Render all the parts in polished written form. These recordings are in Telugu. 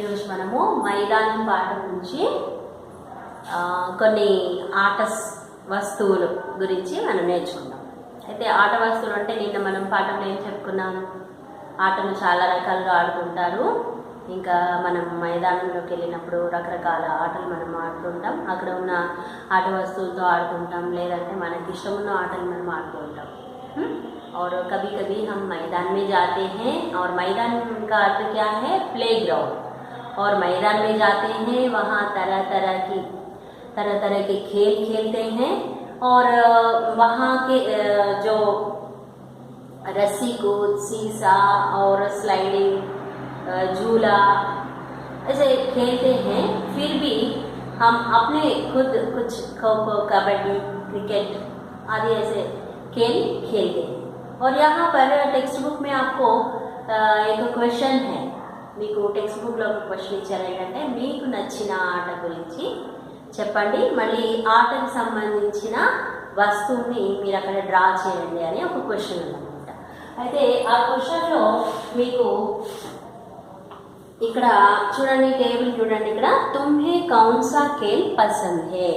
ఈరోజు మనము మైదానం పాఠం నుంచి కొన్ని ఆట వస్తువులు గురించి మనం నేర్చుకుందాం. అయితే ఆట వస్తువులు అంటే నిన్న మనం పాఠంలో ఏం చెప్పుకున్నాము, ఆటలు చాలా రకాలుగా ఆడుతుంటారు. ఇంకా మనం మైదానంలోకి వెళ్ళినప్పుడు రకరకాల ఆటలు మనం ఆడుతుంటాం. అక్కడ ఉన్న ఆట వస్తువులతో ఆడుతుంటాం, లేదంటే మనకి ఇష్టం ఉన్న ఆటలు మనం ఆడుతూ ఉంటాం. और कभी कभी हम मैदान में जाते हैं, और मैदान का अर्थ क्या है, प्ले ग्राउंड. और मैदान में जाते हैं, वहाँ तरह तरह के खेल खेलते हैं. और वहाँ के जो रस्सी कूद, सीसा और स्लाइडिंग, झूला ऐसे खेलते हैं. फिर भी हम अपने खुद कुछ खो खो, कबड्डी, क्रिकेट आदि ऐसे खेल खेलते हैं. और यहाँ पर टेक्स्ट बुक में आपको एक क्वेश्चन है. మీకు టెక్స్ట్ బుక్లో ఒక క్వశ్చన్ ఇచ్చారు, ఏంటంటే మీకు నచ్చిన ఆట గురించి చెప్పండి, మళ్ళీ ఆటకు సంబంధించిన వస్తువుని మీరు అక్కడ డ్రా చేయండి అని ఒక క్వశ్చన్ ఉందన్నమాట. అయితే ఆ క్వశ్చన్లో మీకు ఇక్కడ చూడండి, టేబుల్ చూడండి, ఇక్కడ తుమ్హే కౌన్ సా ఖేల్ పసంద్ హే,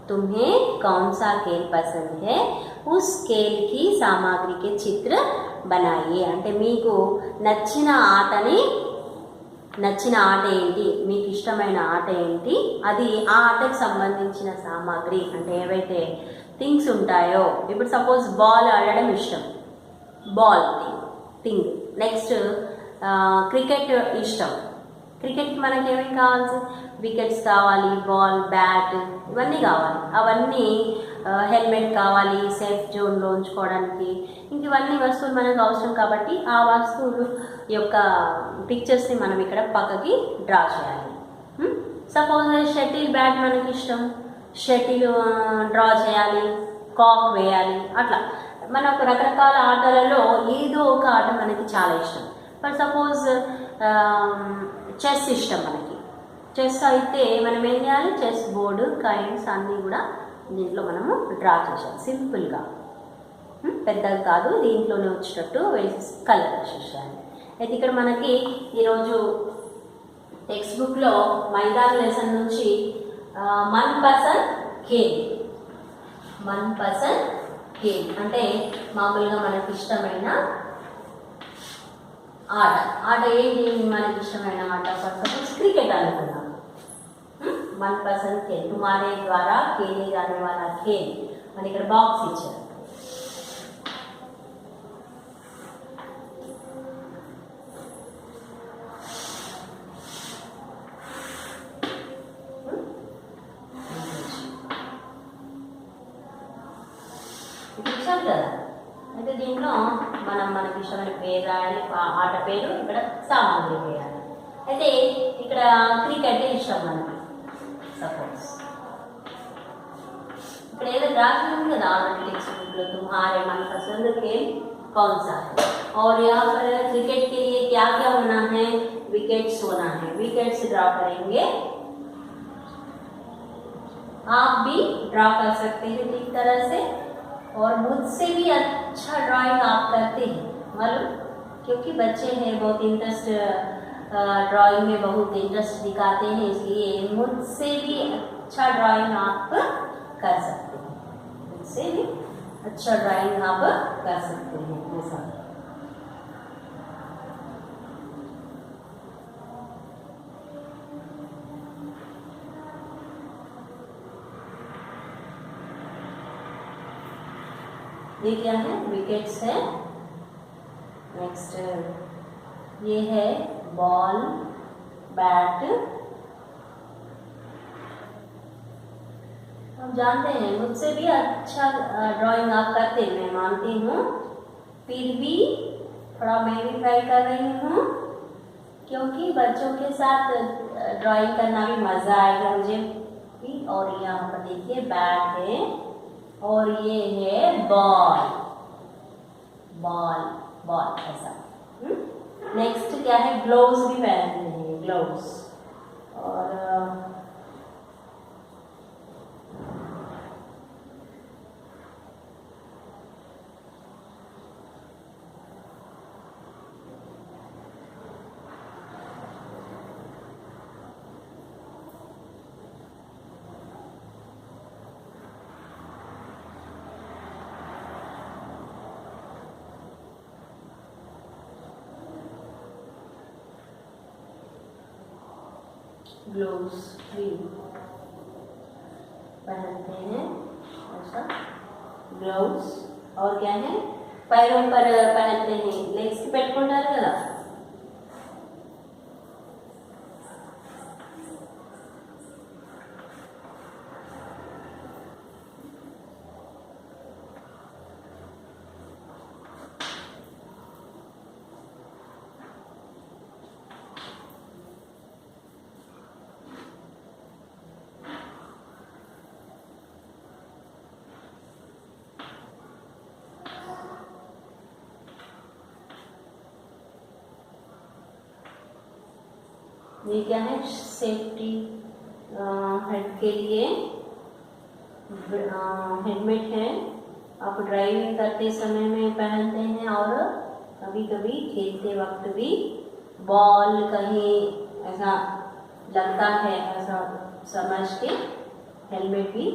तुम्हें कौन सा खेल पसंद है, उस खेल की सामग्री के चित्र बनाइए. అంటే మీకు నచ్చిన ఆట ఏంటి, మీకు ఇష్టమైన ఆట ఏంటి, అది ఆ ఆటకు సంబంధించిన సామాగ్రి అంటే ఏవైతే థింగ్స్ ఉంటాయో. ఇప్పుడు సపోజ్ బాల్ ఆడడం ఇష్టం, బాల్ థింగ్. నెక్స్ట్ క్రికెట్ ఇష్టం, క్రికెట్కి మనకి ఏమేమి కావాలి, వికెట్స్ కావాలి, బాల్, బ్యాట్, ఇవన్నీ కావాలి. అవన్నీ హెల్మెట్ కావాలి సేఫ్ జోన్లో ఉంచుకోవడానికి. ఇంక ఇవన్నీ వస్తువులు మనకు అవసరం కాబట్టి ఆ వస్తువులు యొక్క పిక్చర్స్ని మనం ఇక్కడ పక్కకి డ్రా చేయాలి. సపోజ్ షటిల్ బ్యాట్ మనకి ఇష్టం, షటిల్ డ్రా చేయాలి, కాక్ వేయాలి. అట్లా మనకు రకరకాల ఆటలలో ఏదో ఒక ఆట మనకి చాలా ఇష్టం. ఫర్ సపోజ్ చెస్ ఇష్టం మనకి, చెస్ అయితే మనం ఏం చేయాలి, చెస్ బోర్డు, కైండ్స్ అన్నీ కూడా దీంట్లో మనము డ్రా చేసాం సింపుల్గా, పెద్దగా కాదు, దీంట్లోనే వచ్చేటట్టు వేసి కలర్ చేసేయాలి. అయితే ఇక్కడ మనకి ఈరోజు టెక్స్ట్ బుక్లో మైదాన్ లెసన్ నుంచి మన్ పసంద్ ఖేల్ అంటే మామూలుగా మనకి ఇష్టమైన ఆట ఏంటి, మనకి ఇష్టమైన ఆట ఫర్ సపోజ్ క్రికెట్ అనుకున్నాం. मन पसंद खेल, तुम्हारे द्वारा खेले जाने वाला खेल అని ఇక్కడ బాక్స్ ఇచ్చారు. ఇచ్చారు కదా. అయితే దీంట్లో మనకి ఇష్టమైన పేరు రాయాలి, ఆట పేరు, ఇక్కడ సామాగ్రి వేయాలి. అయితే ఇక్కడ క్రికెట్ ఇష్టం మనకి, सपोज राशि में टेक्स्ट बुक लो तुम्हारे मनपसंद खेल कौन सा है. और यहाँ पर क्रिकेट के लिए क्या क्या होना है, विकेट्स होना है, विकेट्स ड्रा करेंगे. आप भी ड्रा कर सकते हैं ठीक तरह से, और मुझसे भी अच्छा ड्राइंग आप करते हैं मालूम, क्योंकि बच्चे हैं बहुत इंटरेस्ट ड्राइंग में बहुत इंटरेस्ट दिखाते हैं, इसलिए मुझसे भी अच्छा ड्राइंग आप कर सकते हैं, मुझसे भी अच्छा ड्राइंग आप कर सकते हैं. ऐसा ये क्या है, विकेट्स है. नेक्स्ट ये है बॉल, बैट. हम जानते हैं मुझसे भी अच्छा ड्राइंग आप करते हैं, मैं मानती हूँ, फिर भी थोड़ा मैं भी ट्राई कर रही हूँ, क्योंकि बच्चों के साथ ड्राइंग करना भी मज़ा आएगा मुझे भी. और यहाँ पर देखिए बैट है, और ये है बॉल ऐसा. नेक्स्ट क्या है, ग्लोव्स भी पहनते हैं, ग्लोव्स. और ग्लोव्स भी पहनते हैं ऐसा ग्लोव्स। और क्या है, पैरों पर पहनते हैं, लेग्स की पेట్టుకుంటారు కదా। ये क्या है, सेफ्टी हेड के लिए हेलमेट है। आप ड्राइविंग करते समय में पहनते हैं और कभी कभी खेलते वक्त भी बॉल कहीं ऐसा लगता है ऐसा समझ के हेलमेट भी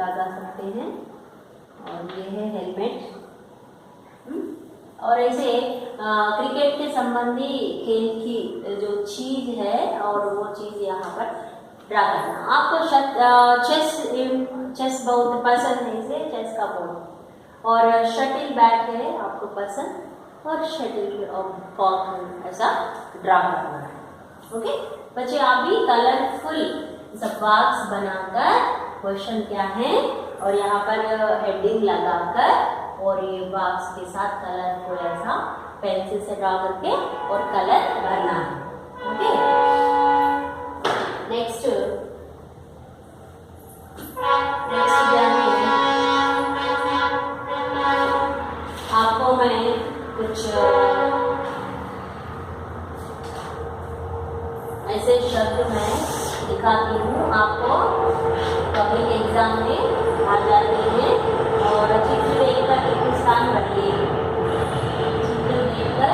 लगा सकते हैं। और ये है हेलमेट। और ऐसे क्रिकेट के संबंधी खेल की जो चीज है और वो चीज यहाँ पर ड्रा करना। आपको चेस बहुत पसंद है, इसे चेस का बोर्ड। और शटल बैट है आपको पसंद, और शटल कॉक ऐसा ड्रा करना है। ओके बच्चे, आप भी कलरफुल सब बॉक्स बनाकर क्वेश्चन क्या है और यहाँ पर हेडिंग लगाकर और ये बॉक्स के साथ कलर को ऐसा पेंसिल से ड्रा करके और कलर भरना है। ओके नेक्स्ट आपको मैं कुछ ऐसे शब्द मैं दिखाती हूँ, आपको पब्लिक एग्जाम में आ जाते हैं। और चित्र देखकर एक स्थान भरिए। चित्र देखकर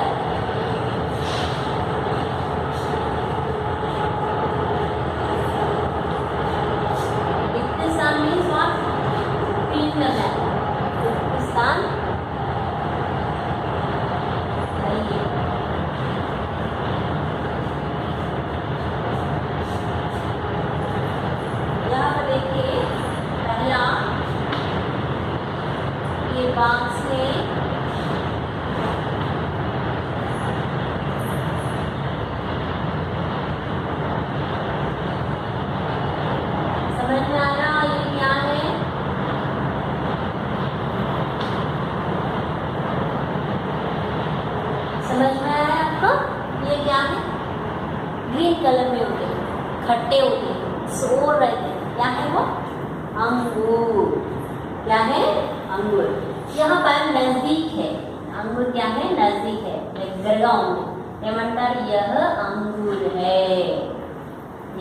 रिक्त स्थान मीन्स व्हाट, फिल करना है। रिक्त स्थान भरिए। यहाँ पर देखिए पहला ये बॉक्स में समझ में आ रहा ये क्या है? समझ में आया आपको? ये क्या है? ग्रीन कलर में होते हैं, खट्टे होते हैं, सोर रहते हैं। क्या है वो? अंगूर। क्या है? अंगूर। यहाँ पर नजदीक है, अंगूर क्या है? नजदीक है। దగ్గరగాव में ఏమంటారు? यह अंगूर है,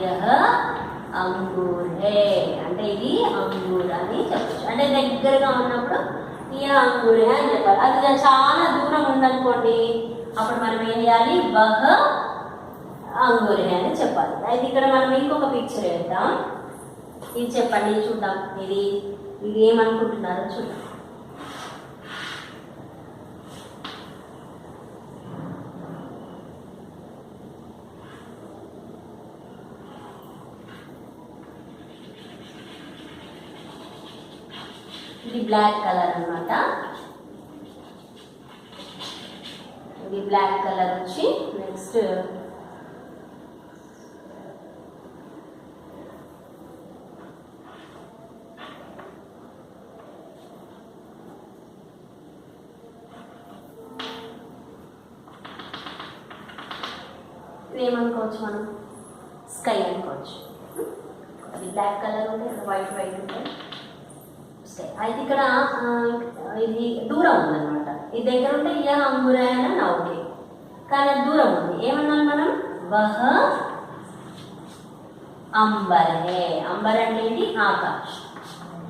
यह अंगूर है అంటే ఇది అంగూర్ అని చెప్పచ్చు। అంటే దగ్గరగా ఉన్నప్పుడు ఈ అంగూర్ అని చెప్పాలి। అది చాలా దూరం ఉందనుకోండి అప్పుడు మనం ఏం చేయాలి? వహ అంగూర్ అని చెప్పాలి। అయితే ఇక్కడ మనం ఇంకొక పిక్చర్ వేద్దాం, ఇది చెప్పండి చూద్దాం, ఇది ఏమనుకుంటున్నారో చూద్దాం। ఇది బ్లాక్ కలర్ అన్నమాట। ఇది బ్లాక్ కలర్ వచ్చి నెక్స్ట్ ఏమనుకోవచ్చు మనం? స్కై అనుకోవచ్చు। అది బ్లాక్ కలర్ ఉంటే వైట్ వైట్ ఉంటాయి స్కై। అయితే ఇక్కడ ఇది దూరం ఉందన్నమాట, ఇది దగ్గర ఉంటే యహ అంగూర్ హై అని ఓకే, కానీ అది దూరం ఉంది। ఏమన్నాం మనం? వహ అంబర్ హై। అంబర్ అంటే ఏంటి? ఆకాశం।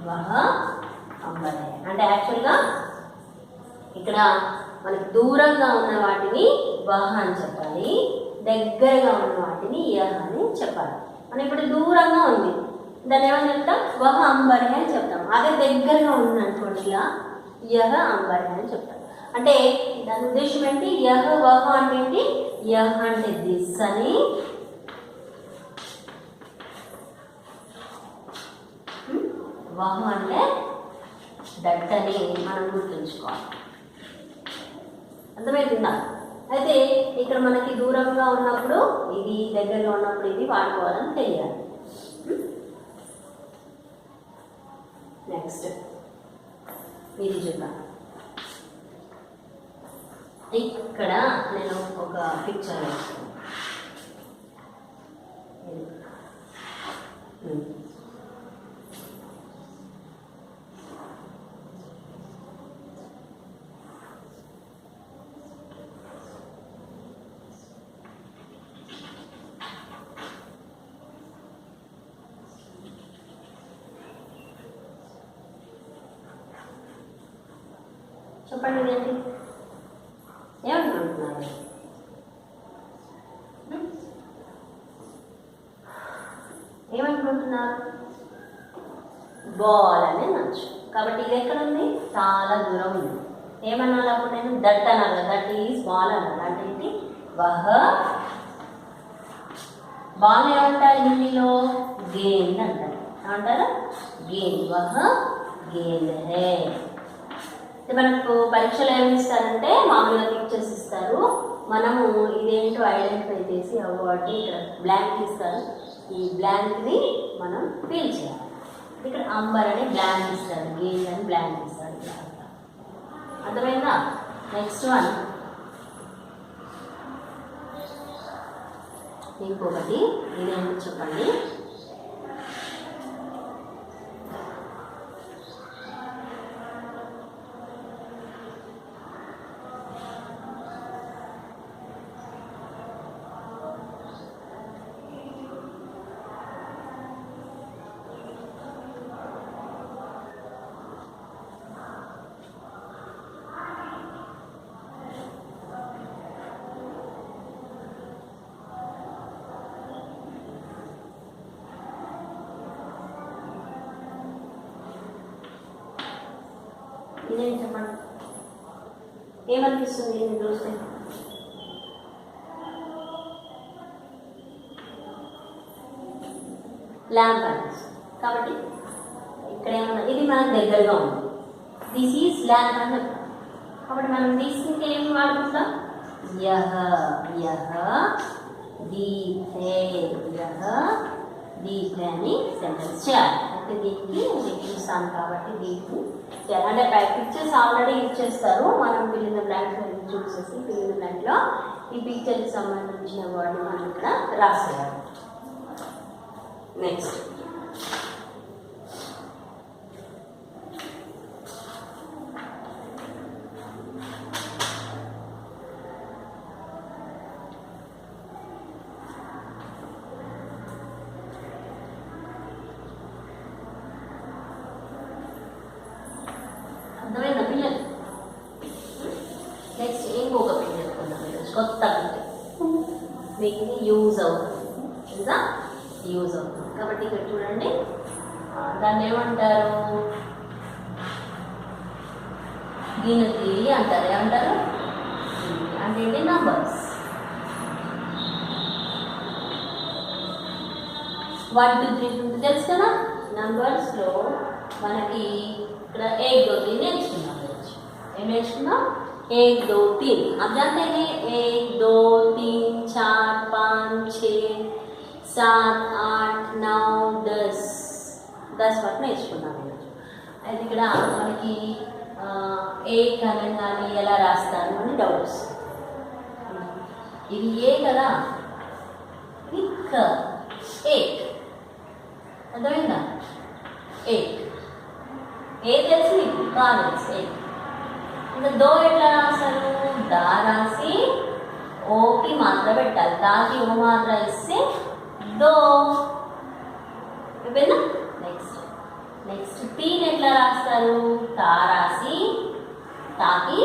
వహ అంబర్ హై అంటే యాక్చువల్గా ఇక్కడ మనకు దూరంగా ఉన్న వాటిని వహ అని చెప్పాలి, దగ్గరగా ఉన్న వాటిని యహ అని చెప్పాలి। మనం ఇప్పుడు దూరంగా ఉంది దాన్ని ఏమని చెప్తాం? వహ అంబర్ హై అని చెప్తాం। అదే దగ్గరగా ఉంది అనుకోండి ఇలా యహ అంబర్ హై అని చెప్తాం। అంటే దాని ఉద్దేశం ఏంటి? యహ వహ అంటే ఏంటి? యహ అంటే దిస్ అని, వహ అంటే దట్టని మనం గుర్తుంచుకోవాలి. అర్థమవుతుందా? అయితే ఇక్కడ మనకి దూరంగా ఉన్నప్పుడు ఇది, దగ్గరలో ఉన్నప్పుడు ఇది వాడుకోవాలని తెలియాలి. నెక్స్ట్ ఇది చూద్దాం. ఇక్కడ నేను ఒక పిక్చర్ వేస్తాను. చెప్పండి ఏంటి ఏమనుకుంటున్నారు? ఏమనుకుంటున్నారు? బాల్ అనే నచ్చు. కాబట్టి ఇది ఎక్కడ ఉంది? చాలా దూరం ఉంది. ఏమన్నా అప్పుడు నేను దట్ అనాలి. దట్ ఈజ్ బాల్ అనాలి. అంటే ఏంటి? వహ బాల్ ఏమంటారు హిందీలో? గేంద్ అంటారు. ఏమంటారు? గేంద్. వహ గేంద్ హే. మనకు పరీక్షలు ఏమి ఇస్తారంటే మామూలుగా పిక్చర్స్ ఇస్తారు. మనము ఇదేంటో ఐడెంటిఫై చేసి వాటి ఇక్కడ బ్లాంక్ ఇస్తారు. ఈ బ్లాంక్ని మనం ఫిల్ చేయాలి. ఇక్కడ అంబర్ అని బ్లాంక్ ఇస్తారు, గేమ్ అని బ్లాంక్ ఇస్తారు. అర్థమైందా? నెక్స్ట్ వన్ ఇంకొకటి ఇదేంటో చెప్పండి. ఇదేం చెప్పండి, ఏమనిపిస్తుంది నేను చూస్తే? ల్యాంప్ అనిపిస్తుంది. కాబట్టి ఇక్కడ ఏమన్నా ఇది మనకు దగ్గరగా ఉంది. దిస్ ఈజ్ ల్యాంప్ అని చెప్తాం. కాబట్టి మనం తీసుకుంటే ఏమి వాడుకుంటాం? యహ యహ దీప్ హే, యహ దీప్ హే అని సెంటెన్స్ చేయాలి. అయితే దీనికి చూస్తాను కాబట్టి దీపు చేయాలి. అంటే పిక్చర్స్ ఆల్రెడీ ఇచ్చేస్తారు. మనం పిల్లిన బ్లాంక్ చూసేసి పిల్లిన బ్లాంక్లో ఈ పిక్చర్కి సంబంధించిన వాడిని మనం ఇక్కడ రాసేయాలి. నెక్స్ట్ అర్థమైందా పిల్లలు? నెక్స్ట్ ఇంకొక పిల్లలు చెప్పుకుందాం. కొత్త పిల్లలు మీకు ఇది యూజ్ అవుతుంది. ఇంకా యూజ్ అవుతుంది కాబట్టి ఇక్కడ చూడండి, దాన్ని ఏమంటారు? గినతి అంటారు. ఏమంటారు? అంటే ఏంటి? నంబర్స్. 1 2 3 4 తెలుసు కదా. నంబర్స్లో మనకి ఇక్కడ 1 2 3 నేర్చుకున్నాం. ఏం నేర్చుకున్నాం? 1 2 3. अब जानते हैं 1 2 3 4 5 6 7 8 9 10 10 వరకు నేర్చుకున్నాం. అయితే ఇక్కడ మనకి ఏ అనగానే ఎలా రాస్తాను అని డౌట్ వస్తుంది. ఇది ఏ కదా, ఇక్ 8 అర్థమైందా? 8 ఏ తెలిసి మీకు కాదు 8. ఇంకా దో ఎట్లా రాస్తారు? దా రాసి ఓకి మాత్ర పెట్టాలి. దాకి ఓ మాత్ర ఇస్తే దో అయిపోయిందా? నెక్స్ట్ తీన్ ఎట్లా రాస్తారు? తా రాసి తాకి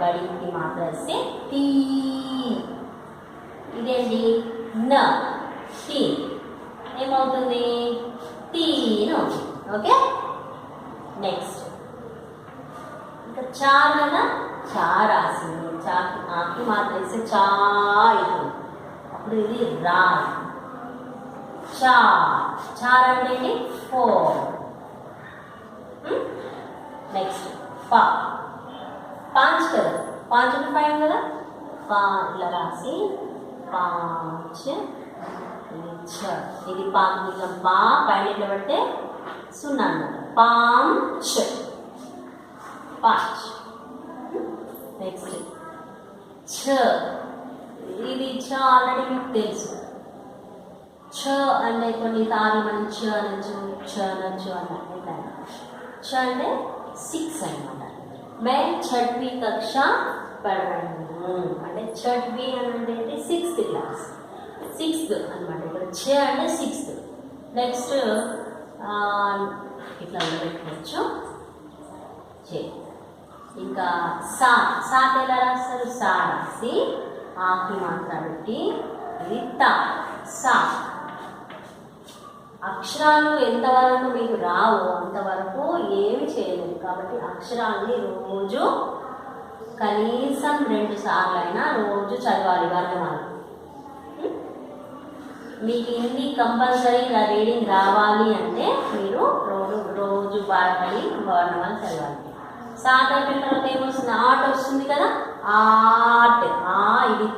బడికి మాత్ర ఇస్తే తీ. ఇదేంటి? న తీన్ ఏమవుతుంది? తీన్ అవుతుంది. ఓకే. నెక్స్ట్ ఇంకా చార్ కదా, చా రాసింది. చాకి ఆకి మాత్రం ఇస్తే చా అవుతుంది. అప్పుడు ఇది రా. చార్ అంటే 4. నెక్స్ట్ పా, పాంచ్ కదా, పాంచ్ అంటే 5 కదా, పా ఇట్లా రాసి పాంచ్, ఇది పా ఇట్లా పా పైన ఇట్లా పడితే 0 అన్నమాట, పాంచ్ పాంచ్. నెక్స్ట్ ఛ, ఇది ఛ ఆల్రెడీ మీకు తెలుసు. ఛ అంటే కొన్నిసార్లు మనం ఛ అనొచ్చు, ఛ అనొచ్చు అన్నట్టు. ఛ అంటే 6 అనమాట. మే 6वीं कक्षा పढ़ रही हूँ అంటే 6वीं అంటే 6th క్లాస్, 6th అనమాట. ఇక్కడ ఛ అంటే 6th. నెక్స్ట్ ఇట్లా పెట్టుకోవచ్చు. ఇంకా సా, సాత్ ఎలా రాస్తారు, సా రాసి ఆకి మాత్రం పెట్టి ఇది తా, సా. అక్షరాలు ఎంతవరకు మీకు రావు అంతవరకు ఏమి చేయలేదు. కాబట్టి అక్షరాన్ని రోజు కనీసం 2 సార్లు అయినా రోజు చదవాలి వర్ణమాల. మీకు ఇన్ని కంపల్సరీగా రీడింగ్ రావాలి అంటే మీరు రోజు బాధపడి వర్ణమాల చదవాలి. సాత్ అయిపోయిన తర్వాత ఏమొస్తుంది, ఆర్ట్ వస్తుంది కదా, ఆర్ట్. ఇది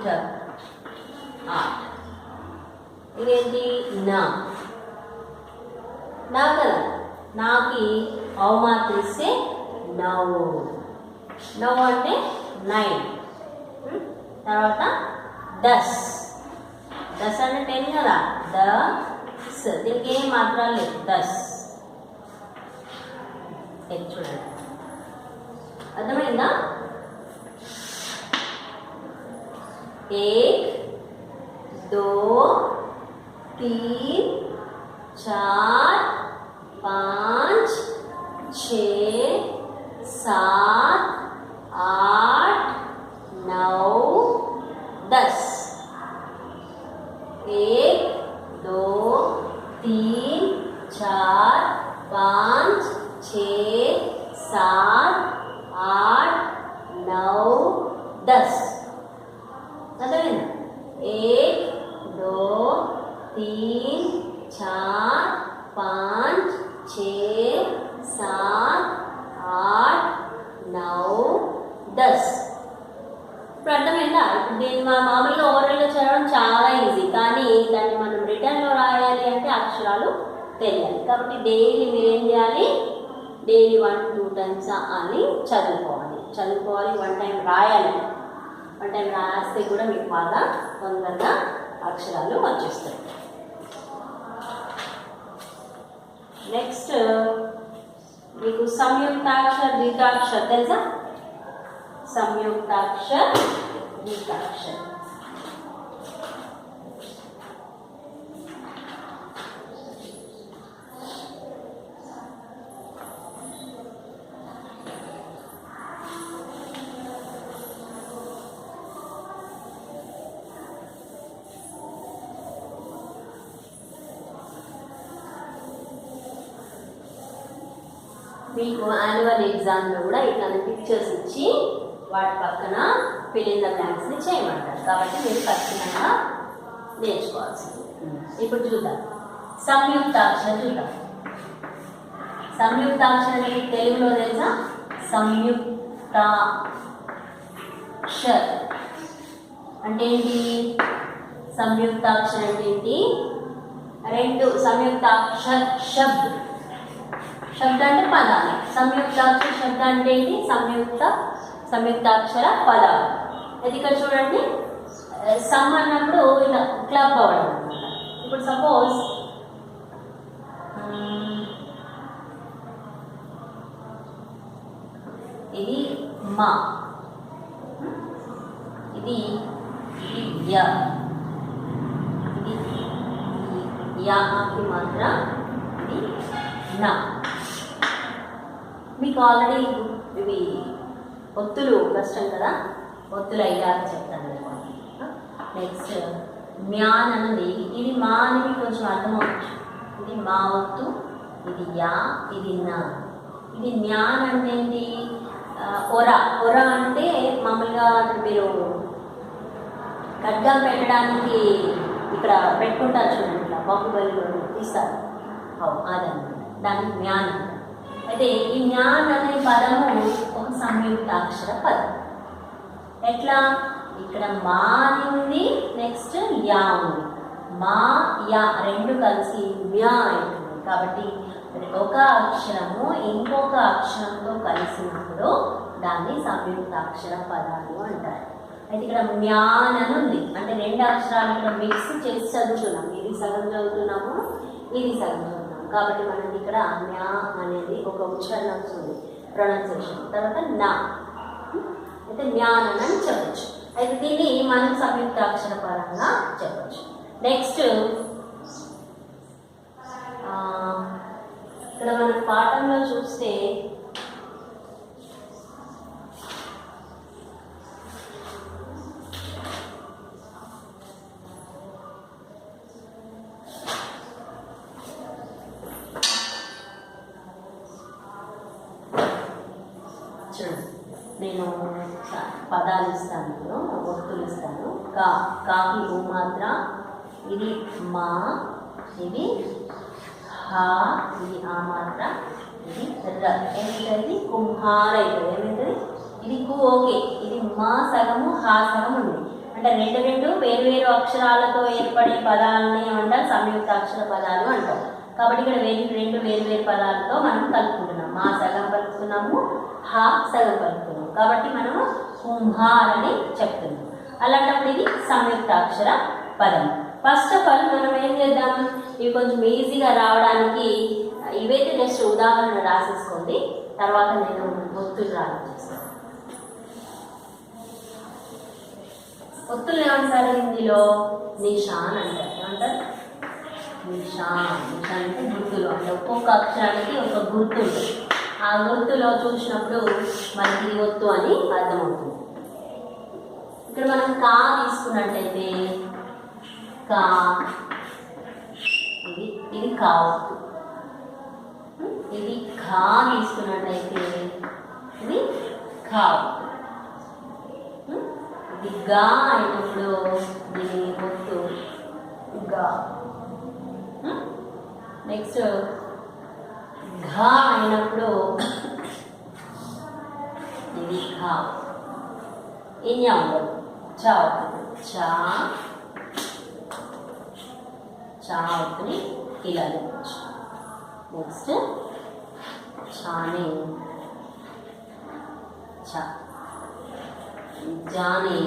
ఆర్ట్. ఇదేంటి నా, నా కదా, నాకి అవమాత్రిస్తే నవ్వు, నవ్వు అంటే 9. తర్వాత 10, 10 అంటే 10 కదా, 10. దీనికి ఏం మాత్రాలు లేదు, 10. చూడండి, అర్థమైందా? 1 2 3 4 5 6 7 8 9 10. 1 2 3 4 5 6 7 8 9 10. అర్థమైందా? 1 2 3 4 5 6 7 8 9 10. ఇప్పుడు అర్థమైందా? ఇప్పుడు దీన్ని మామూలుగా ఓవరాల్గా చదవడం చాలా ఈజీ, కానీ దాన్ని మనం రిటర్న్లో రాయాలి అంటే అక్షరాలు తెలియాలి. కాబట్టి డైలీ మీరు ఏం చేయాలి, డైలీ 1-2 టైమ్స్ అని చదువుకోవాలి. 1 టైం రాయాలి. 1 టైం రాస్తే కూడా మీకు బాగా తొందరగా అక్షరాలు వచ్చేస్తాయి. నెక్స్ట్ మీకు సంయుక్తాక్షర ద్వితాక్షర తెలుసా? సంయుక్తాక్షర ద్వితాక్షర. మీకు యాన్యువల్ ఎగ్జామ్లో కూడా ఇట్లాంటి పిక్చర్స్ ఇచ్చి వాటి పక్కన ఫిల్ ఇన్ ద బ్లాంక్స్ని చేయమంటారు. కాబట్టి మీరు ఖచ్చితంగా నేర్చుకోవాల్సింది. ఇప్పుడు చూద్దాం సంయుక్తాక్షరం. చూద్దాం సంయుక్తాక్షరం మీకు తెలుగులో తెలుసా? సంయుక్తాక్షర అంటే ఏంటి? సంయుక్తాక్షరం అంటే ఏంటి? 2 సంయుక్తాక్షర శబ్ద, శబ్ద అంటే పదాలు. సంయుక్తాక్షర శబ్ద అంటే ఏంటి? సంయుక్తాక్షర పదాలు. అది ఇక్కడ చూడండి, సమ్ అన్నప్పుడు ఇలా క్లబ్ అవ్వడం అనమాట. ఇప్పుడు సపోజ్ ఇది మా, ఇది య, ఇది యాకి మాత్ర, ఇది నా. మీకు ఆల్రెడీ ఇవి ఒత్తులు కష్టం కదా, ఒత్తులు అయ్యాక చెప్తాను. నెక్స్ట్ మ్యాన్ అన్నది, ఇది మా అనేది కొంచెం అర్థమవచ్చు. ఇది మా ఒత్తు, ఇది యా, ఇది నా. ఇది మ్యాన్ అంటే ఏంటి? ఒర. ఒర అంటే మామూలుగా మీరు ఖడ్గం పెట్టడానికి ఇక్కడ పెట్టుకుంటారు చూడండి, ఇట్లా బాహుబలిలో తీస్తారు, అదన్నమాట. దానికి మ్యాన్. అయితే ఈ జ్ఞాన్ అనే పదము ఒక సంయుక్తాక్షర పదం. ఎట్లా? ఇక్కడ మా ఉంది, నెక్స్ట్ యా ఉంది. మా యా రెండు కలిసి మ్యా అవుతుంది. కాబట్టి ఒక అక్షరము ఇంకొక అక్షరంతో కలిసినప్పుడు దాన్ని సంయుక్తాక్షర పదాలు అంటారు. అయితే ఇక్కడ మ్యాన్ అని ఉంది, అంటే రెండు అక్షరాలు ఇక్కడ మిక్స్ చేసి చదువుతున్నాం. ఇది సగం చదువుతున్నాము, ఇది సగం చదువుతున్నాము. కాబట్టి మనకి ఇక్కడ మ్యా అనేది ఒక ఉచ్చారణ వస్తుంది, ప్రొనౌన్సియేషన్. తర్వాత నా అయితే జ్ఞానం అని చెప్పచ్చు. అయితే దీన్ని మనం సంయుక్తాక్షర పరంగా చెప్పచ్చు. నెక్స్ట్ ఇక్కడ మన పాఠంలో చూస్తే నేను పదాలు ఇస్తాను, వస్తువులు ఇస్తాను. కాకి ఊ మాత్ర, ఇది మా, ఇది హా, ఇది ఆ మాత్ర, ఇది ర. ఏమిటది? కుంహార అవుతుంది. ఏమవుతుంది? ఇది కు. ఓకే, ఇది మా సగము హా సగం ఉంది. అంటే రెండు వేరు అక్షరాలతో ఏర్పడే పదాలని ఏమంటారు? సంయుక్తాక్షర పదాలు అంటారు. కాబట్టి ఇక్కడ రెండు వేరు పదాలతో మనం కలుపుకుంటున్నాం. మా సగం కలుపుతున్నాము, హా సగం కలుపుతున్నాము. కాబట్టి మనము కుంహార్ అని చెప్తున్నాం. అలాంటప్పుడు ఇది సంయుక్తాక్షర పదం. ఫస్ట్ ఆఫ్ ఆల్ మనం ఏం చేద్దాం, ఇవి కొంచెం ఈజీగా రావడానికి ఇవైతే జస్ట్ ఉదాహరణ రాసేసుకోండి. తర్వాత నేను ఒత్తులు రాసేస్తాను. ఒత్తులు ఏమంటారు హిందీలో? నిషాన్ అంటారు. ఏమంటారు? నిషాన్. నిషాన్ అంటే గుర్తులు, అంటే ఒక్కొక్క అక్షరానికి ఒక గుర్తు ఉంటుంది. ఆ గుర్తులో చూసినప్పుడు మనకి ఒత్తు అని అర్థమవుతుంది. ఇక్కడ మనం కా తీసుకున్నట్టయితే కా, ఇది కా ఒత్తు. ఇది ఖా తీసుకున్నట్టయితే ఇది ఖా ఒత్తు. ఇది గా అయినప్పుడు దీని ఒత్తు గా. నెక్స్ట్ ఘా అయినప్పుడు ఇది ఘా. ఇన్యా ఉండదు, చా అవుతుంది. చా అవుతుంది, ఇలా చెప్పచ్చు. నెక్స్ట్ చానే చా, జానే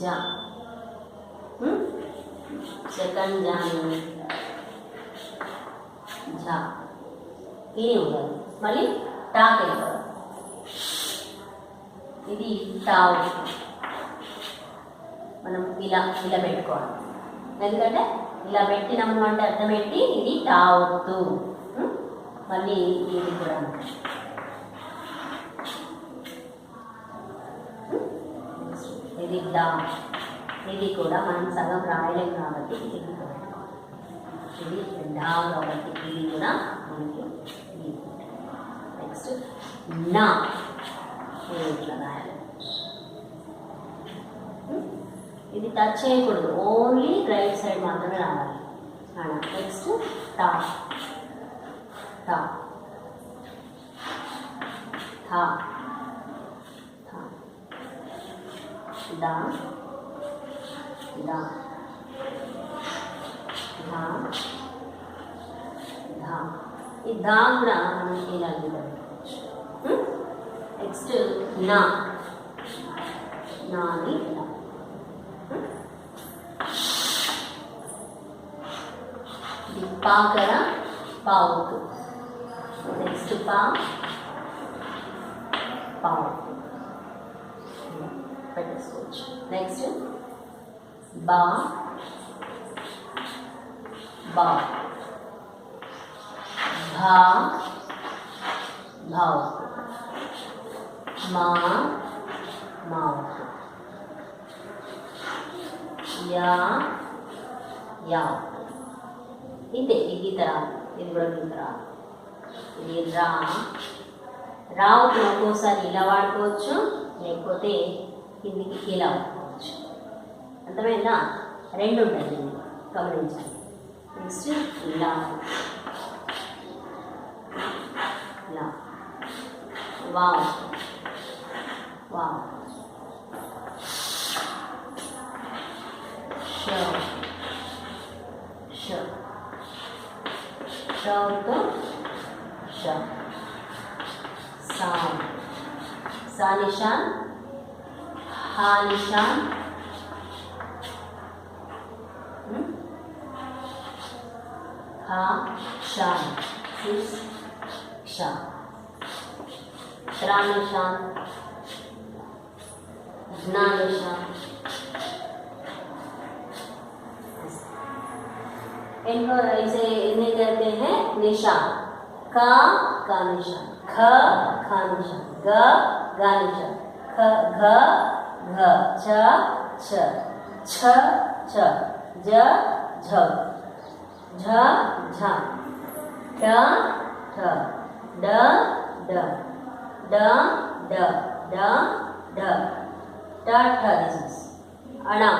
జా, సెకండ్ జానే జా. ఇది ఉండదు. మళ్ళీ టాక్ అయిపోదు. ఇది టావ్. మనం ఇలా పెట్టుకోవాలి. ఎందుకంటే ఇలా పెట్టినాము అంటే అర్థం ఏంటి? ఇది టావత్తు. మళ్ళీ ఇది కూడా ఇది డా. ఇది కూడా మనం సగం రాయలేము కాబట్టి ఇది డా కాబట్టి ఇది కూడా మనకి. నెక్స్ట్ నా, ఇట్లా రాయాలి. ఇది టచ్ చేయకూడదు, ఓన్లీ రైట్ సైడ్ మాత్రమే రావాలి. నెక్స్ట్ టా, టా, థా, థా, డా, డా, ధా, ధా. ఈ దా కూడా మనం ఇలా పెట్టుకోవచ్చు. నెక్స్ట్ నా, నాని లా. ఇది పా కదా, పావుతు. నెక్స్ట్ పా, పావు పెట్టేసుకోవచ్చు. నెక్స్ట్ బా, బా, భా, భావ్, మా, మావ్, యా, యావ్. ఇంతే. ఈ గీత రాదు, ఇది కూడా గీత రాదు. ఇది రా. రావుకి ఒక్కోసారి ఇలా వాడుకోవచ్చు, లేకపోతే కిందికి ఇలా వాడుకోవచ్చు. అర్థమైందా? రెండు ఉంటాయి, గమనించండి. నెక్స్ట్ ఇలా. Wow wow. ష ష షతో ష. సా సా నిషాన్, హా నిషాన్, హా షాన్, సిస్ షా. త్రా निशान, जना निशान. इनको इसे इन्हें कहते हैं निशान. का निशान, ख खा निशान, ग गा निशान, ख घ घ, छ छ, छ छ, ज झ, झ झ, ठ ठ, ड ड, ड ड ड ड, ट ठ. This is ana,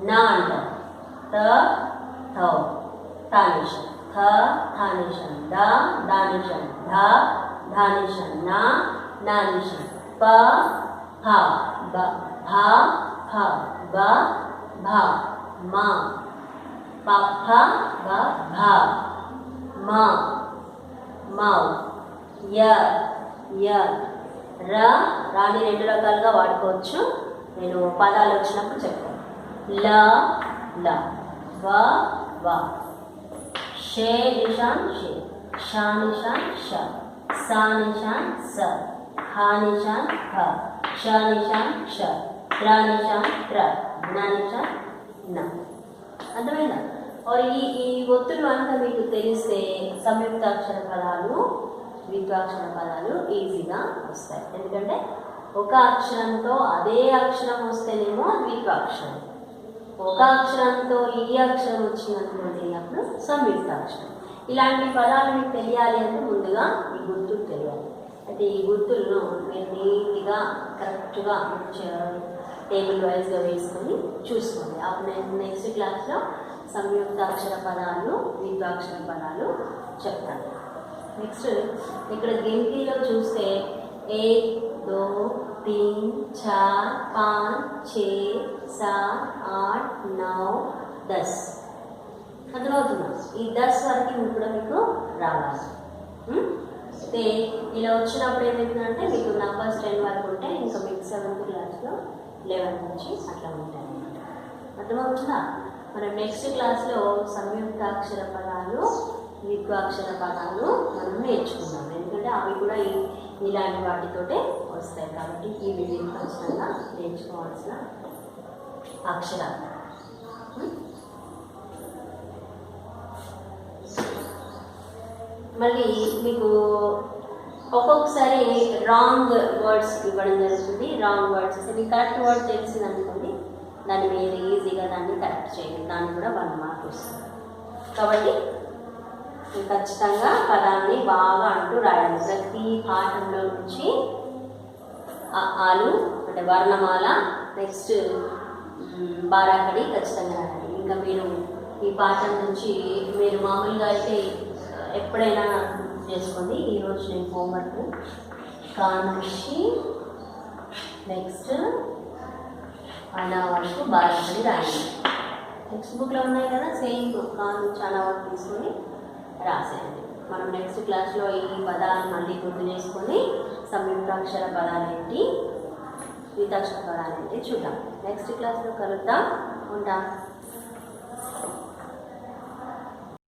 na anta, ta thau, ta nishan, tha tha nishan, da da nishan, dha dha nishan, na nishan, pa pha, ba pha pha, ba bha, ma pa pha ba bha, ma mau, ya yeah. రాని రెండు రకాలుగా వాడుకోవచ్చు. నేను పదాలు వచ్చినప్పుడు చెప్తాను. ల ల, వ వ, షే నిషాన్ షే, షా నిషాన్ ష, సా నిషాన్ స, హా నిషాన్ హ, ష నిషాన్ ష, త్ర నిషాన్ త్ర, న నిషాన్ న. అర్థమైందా? ఈ ఒత్తులు అంతా మీకు తెలిస్తే సంయుక్తాక్షర పదాలు, ద్విత్వాక్షర పదాలు ఈజీగా వస్తాయి. ఎందుకంటే ఒక అక్షరంతో అదే అక్షరం వస్తేనేమో ద్విత్వాక్షరం, ఒక అక్షరంతో ఈ అక్షరం వచ్చినటువంటి అప్పుడు సంయుక్తాక్షరం. ఇలాంటి పదాలు మీకు తెలియాలి అంటే ముందుగా ఈ గుర్తులు తెలియాలి. అయితే ఈ గుర్తులను మీరు నీట్గా కరెక్ట్గా టేబుల్ వైజ్గా వేసుకొని చూసుకోండి. అప్పుడు నేను నెక్స్ట్ క్లాస్లో సంయుక్తాక్షర పదాలు, ద్విత్వాక్షర పదాలు చెప్తాను. నెక్స్ట్ ఇక్కడ గినతీలో చూస్తే 1 2 3 4 5 6 7 8 9 10. అర్థమవుతుందా? ఈ 10 వరకు కూడా మీకు రావాలి. అయితే ఇలా వచ్చినప్పుడు ఏమవుతుందంటే మీకు నంబర్స్ 10 వరకు ఉంటే ఇంకా మీకు 7th క్లాస్లో 11 నుంచి అట్లా ఉంటాయి అన్నమాట. అర్థమవుతుందా? మనం నెక్స్ట్ క్లాస్లో సంయుక్తాక్షర పదాలు, ద్విత్వాక్షర పదాలు మనం నేర్చుకున్నాం. ఎందుకంటే అవి కూడా ఇలాంటి వాటితోటే వస్తాయి కాబట్టి ఇవి మీరు ఖచ్చితంగా నేర్చుకోవాల్సిన అక్షరాలు. మళ్ళీ మీకు ఒక్కొక్కసారి రాంగ్ వర్డ్స్ ఇవ్వడం జరుగుతుంది. రాంగ్ వర్డ్స్ ఇస్తే మీకు కరెక్ట్ వర్డ్ తెలిసింది అనుకోండి, దాన్ని మీరు ఈజీగా దాన్ని కరెక్ట్ చేయండి. దాన్ని కూడా 1 మార్క్ వస్తుంది. కాబట్టి ఖచ్చితంగా పదాన్ని బాగా అంటూ రాయాలి. ప్రతి పాఠంలో నుంచి ఆలు అంటే వర్ణమాల, నెక్స్ట్ బారాకడి ఖచ్చితంగా రాయాలి. ఇంకా మీరు ఈ పాఠం నుంచి మీరు మామూలుగా అయితే ఎప్పుడైనా చేసుకోండి. ఈరోజు నేను హోంవర్క్ కా నుంచి నెక్స్ట్ అనా వరకు బారాకడి రాయాలి. టెక్స్ట్ బుక్లో ఉన్నాయి కదా, సేమ్ కా నుంచి అనా వరకు తీసుకొని రాసేయండి. మనం నెక్స్ట్ క్లాస్లో ఈ పదాలను మళ్ళీ గుర్తు చేసుకొని సంయుక్తాక్షర పదాలు ఏంటి, ద్వితాక్షర పదాలు ఏంటి చూద్దాం. నెక్స్ట్ క్లాస్లో కలుద్దాం. ఉంటాం.